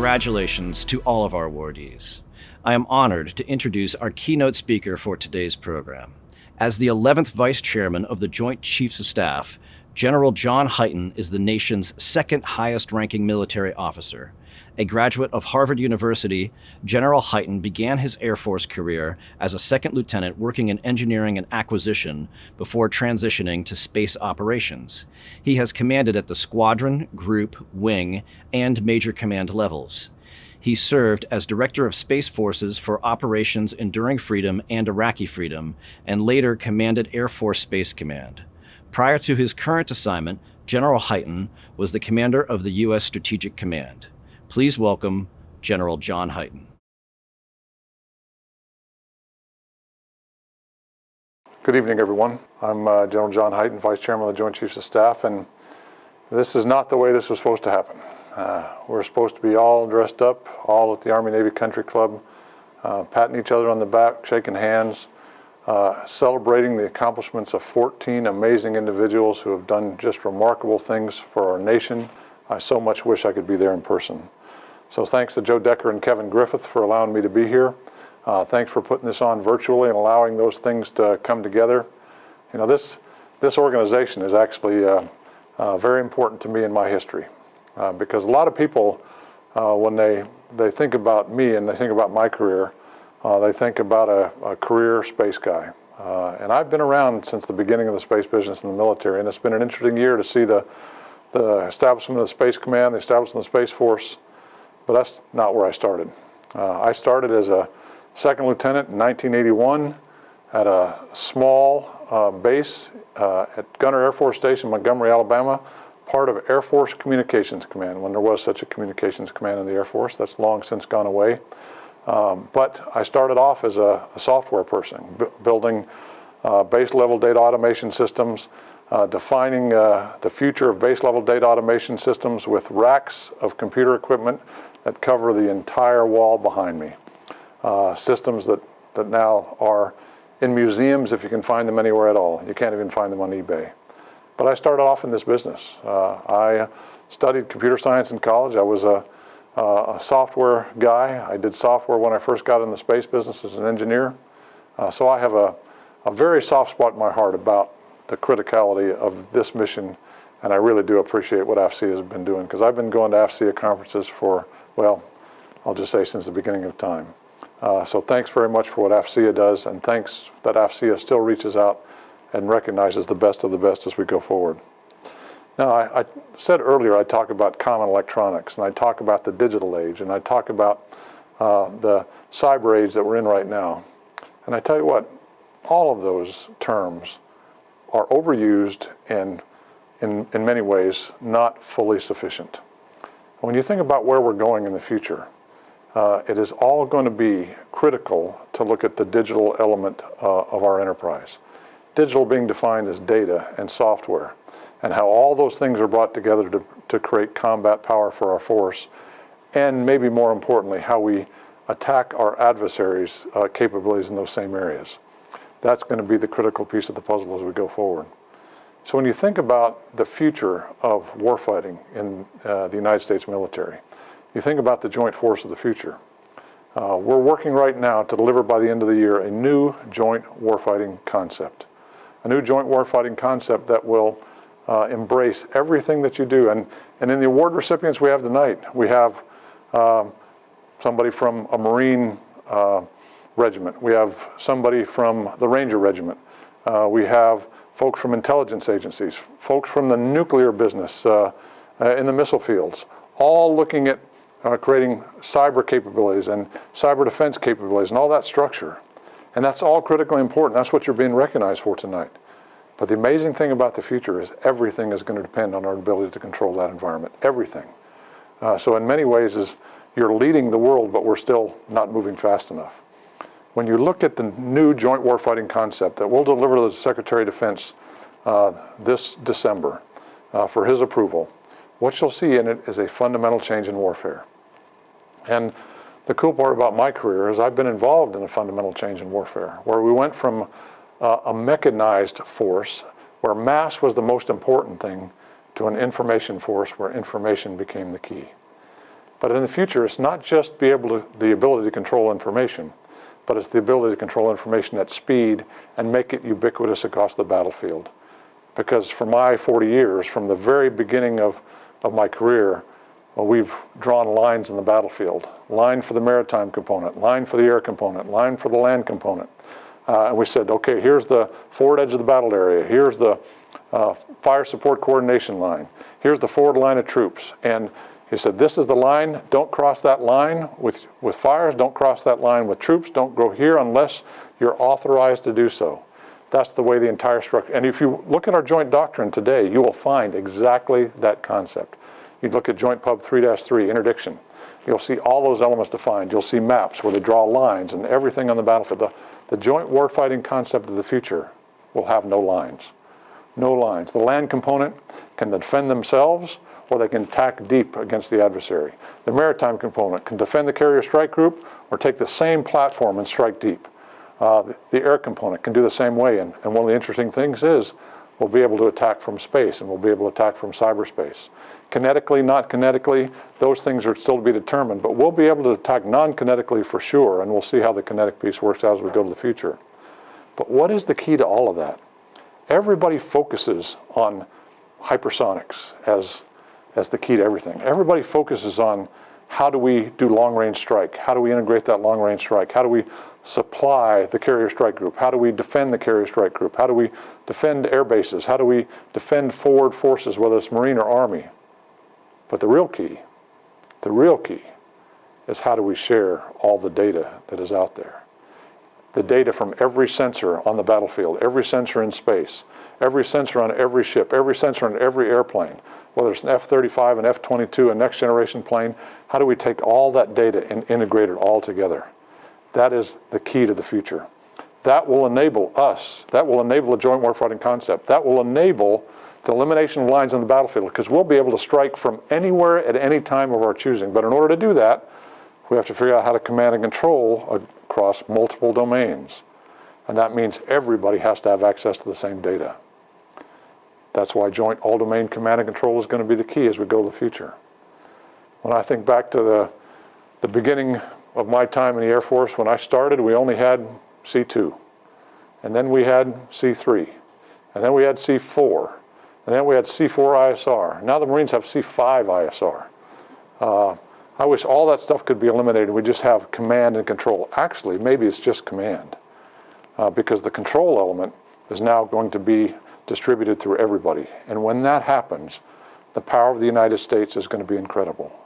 congratulations to all of our awardees. I am honored to introduce our keynote speaker for today's program. As the 11th Vice Chairman of the Joint Chiefs of Staff, General John Hyten is the nation's second highest ranking military officer. A graduate of Harvard University, General Hyten began his Air Force career as a second lieutenant working in engineering and acquisition before transitioning to space operations. He has commanded at the squadron, group, wing, and major command levels. He served as Director of Space Forces for Operations Enduring Freedom and Iraqi Freedom, and later commanded Air Force Space Command. Prior to his current assignment, General Hyten was the commander of the U.S. Strategic Command. Please welcome General John Hyten. Good evening, everyone. I'm General John Hyten, Vice Chairman of the Joint Chiefs of Staff, and this is not the way this was supposed to happen. We're supposed to be all dressed up, all at the Army-Navy Country Club, patting each other on the back, shaking hands, celebrating the accomplishments of 14 amazing individuals who have done just remarkable things for our nation. I so much wish I could be there in person. So thanks to Joe Decker and Kevin Griffith for allowing me to be here. Thanks for putting this on virtually and allowing those things to come together. You know, this organization is actually very important to me in my history because a lot of people, when they think about me and they think about my career, they think about a career space guy. And I've been around since the beginning of the space business in the military, and it's been an interesting year to see the establishment of the Space Command, the establishment of the Space Force, but that's not where I started. I started as a second lieutenant in 1981 at a small base at Gunter Air Force Station, Montgomery, Alabama, part of Air Force Communications Command, when there was such a communications command in the Air Force. That's long since gone away. But I started off as a software person, building base-level data automation systems, defining the future of base-level data automation systems with racks of computer equipment that cover the entire wall behind me. Systems that now are in museums if you can find them anywhere at all. You can't even find them on eBay. But I started off in this business. I studied computer science in college. I was a software guy. I did software when I first got in the space business as an engineer. So I have a very soft spot in my heart about the criticality of this mission, and I really do appreciate what AFCEA has been doing, because I've been going to AFCEA conferences for, well, I'll just say since the beginning of time. So thanks very much for what AFCEA does, and thanks that AFCEA still reaches out and recognizes the best of the best as we go forward. Now, I said earlier I talk about common electronics, and I talk about the digital age, and I talk about the cyber age that we're in right now. And I tell you what, all of those terms are overused and in many ways not fully sufficient. When you think about where we're going in the future, it is all going to be critical to look at the digital element of our enterprise. Digital being defined as data and software, and how all those things are brought together to create combat power for our force, and maybe more importantly, how we attack our adversaries' capabilities in those same areas. That's going to be the critical piece of the puzzle as we go forward. So when you think about the future of warfighting in the United States military, you think about the joint force of the future. We're working right now to deliver by the end of the year a new joint warfighting concept. A new joint warfighting concept that will embrace everything that you do. And in the award recipients we have tonight, we have somebody from a Marine regiment. We have somebody from the Ranger Regiment. We have folks from intelligence agencies, folks from the nuclear business in the missile fields, all looking at creating cyber capabilities and cyber defense capabilities and all that structure. And that's all critically important. That's what you're being recognized for tonight. But the amazing thing about the future is everything is going to depend on our ability to control that environment. Everything. So in many ways, you're leading the world, but we're still not moving fast enough. When you look at the new joint warfighting concept that we'll deliver to the Secretary of Defense this December for his approval, what you'll see in it is a fundamental change in warfare. And the cool part about my career is I've been involved in a fundamental change in warfare, where we went from a mechanized force, where mass was the most important thing, to an information force where information became the key. But in the future, it's not just the ability to control information, but it's the ability to control information at speed and make it ubiquitous across the battlefield. Because for my 40 years, from the very beginning of my career, we've drawn lines in the battlefield. Line for the maritime component, line for the air component, line for the land component. And we said, okay, here's the forward edge of the battle area. Here's the fire support coordination line. Here's the forward line of troops. And he said, this is the line. Don't cross that line with fires. Don't cross that line with troops. Don't go here unless you're authorized to do so. That's the way the entire structure. And if you look at our joint doctrine today, you will find exactly that concept. You look at Joint Pub 3-3, interdiction. You'll see all those elements defined. You'll see maps where they draw lines and everything on the battlefield. The joint warfighting concept of the future will have no lines. No lines. The land component can defend themselves, or they can attack deep against the adversary. The maritime component can defend the carrier strike group or take the same platform and strike deep. The air component can do the same way, and one of the interesting things is we'll be able to attack from space, and we'll be able to attack from cyberspace. Kinetically, not kinetically, those things are still to be determined, but we'll be able to attack non-kinetically for sure, and we'll see how the kinetic piece works out as we go to the future. But what is the key to all of that? Everybody focuses on hypersonics as the key to everything. Everybody focuses on how do we do long-range strike? How do we integrate that long-range strike? How do we supply the carrier strike group? How do we defend the carrier strike group? How do we defend air bases? How do we defend forward forces, whether it's Marine or Army? But the real key is how do we share all the data that is out there? The data from every sensor on the battlefield, every sensor in space, every sensor on every ship, every sensor on every airplane, whether it's an F-35, an F-22, a next generation plane, how do we take all that data and integrate it all together? That is the key to the future. That will enable us, that will enable the joint warfighting concept, that will enable the elimination of lines on the battlefield, because we'll be able to strike from anywhere at any time of our choosing. But in order to do that, we have to figure out how to command and control across multiple domains. And that means everybody has to have access to the same data. That's why joint all-domain command and control is going to be the key as we go to the future. When I think back to the beginning of my time in the Air Force, when I started, we only had C2. And then we had C3. And then we had C4. And then we had C4 ISR. Now the Marines have C5 ISR. I wish all that stuff could be eliminated. We just have command and control. Actually, maybe it's just command, because the control element is now going to be distributed through everybody. And when that happens, the power of the United States is going to be incredible.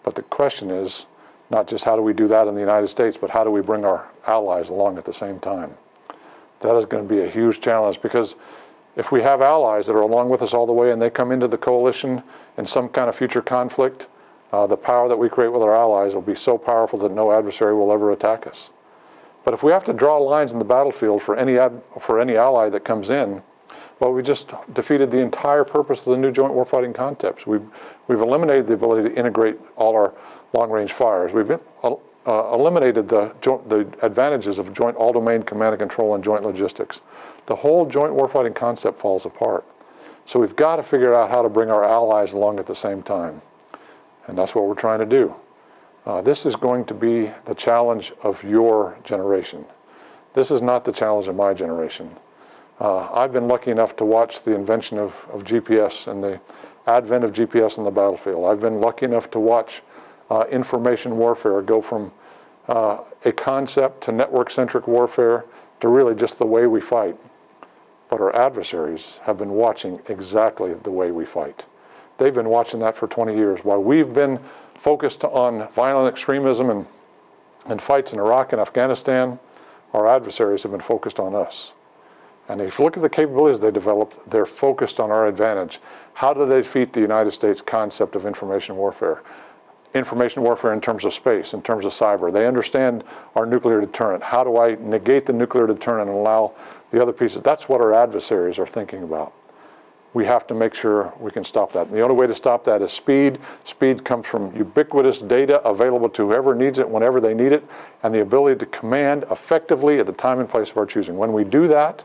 But the question is not just how do we do that in the United States, but how do we bring our allies along at the same time? That is going to be a huge challenge, because if we have allies that are along with us all the way and they come into the coalition in some kind of future conflict, the power that we create with our allies will be so powerful that no adversary will ever attack us. But if we have to draw lines in the battlefield for any ally that comes in, well, we just defeated the entire purpose of the new joint warfighting concepts. We've eliminated the ability to integrate all our long-range fires. We've eliminated the advantages of joint all-domain command and control and joint logistics. The whole joint warfighting concept falls apart. So we've got to figure out how to bring our allies along at the same time. And that's what we're trying to do. This is going to be the challenge of your generation. This is not the challenge of my generation. I've been lucky enough to watch the invention of GPS and the advent of GPS on the battlefield. I've been lucky enough to watch information warfare go from a concept to network-centric warfare to really just the way we fight. But our adversaries have been watching exactly the way we fight. They've been watching that for 20 years. While we've been focused on violent extremism and fights in Iraq and Afghanistan, our adversaries have been focused on us. And if you look at the capabilities they developed, they're focused on our advantage. How do they defeat the United States concept of information warfare? Information warfare in terms of space, in terms of cyber. They understand our nuclear deterrent. How do I negate the nuclear deterrent and allow the other pieces? That's what our adversaries are thinking about. We have to make sure we can stop that. And the only way to stop that is speed. Speed comes from ubiquitous data available to whoever needs it whenever they need it, and the ability to command effectively at the time and place of our choosing. When we do that,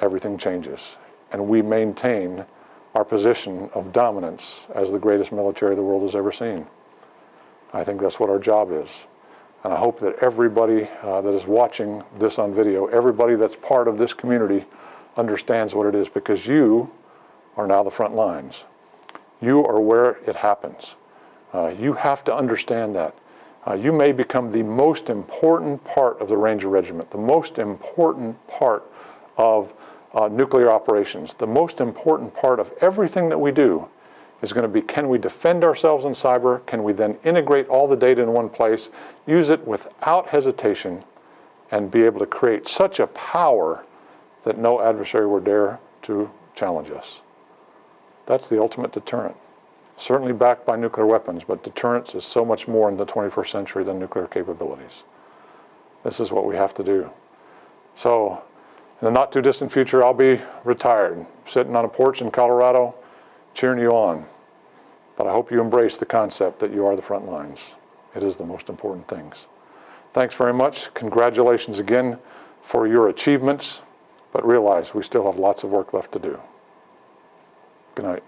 everything changes, and we maintain our position of dominance as the greatest military the world has ever seen. I think that's what our job is. And I hope that everybody that is watching this on video, everybody that's part of this community understands what it is, because you are now the front lines. You are where it happens. You have to understand that. You may become the most important part of the Ranger Regiment, the most important part of nuclear operations. The most important part of everything that we do is going to be, can we defend ourselves in cyber? Can we then integrate all the data in one place, use it without hesitation, and be able to create such a power that no adversary will dare to challenge us? That's the ultimate deterrent. Certainly backed by nuclear weapons, but deterrence is so much more in the 21st century than nuclear capabilities. This is what we have to do. So, in the not too distant future, I'll be retired, sitting on a porch in Colorado, cheering you on. But I hope you embrace the concept that you are the front lines. It is the most important things. Thanks very much. Congratulations again for your achievements, but realize we still have lots of work left to do. Good night.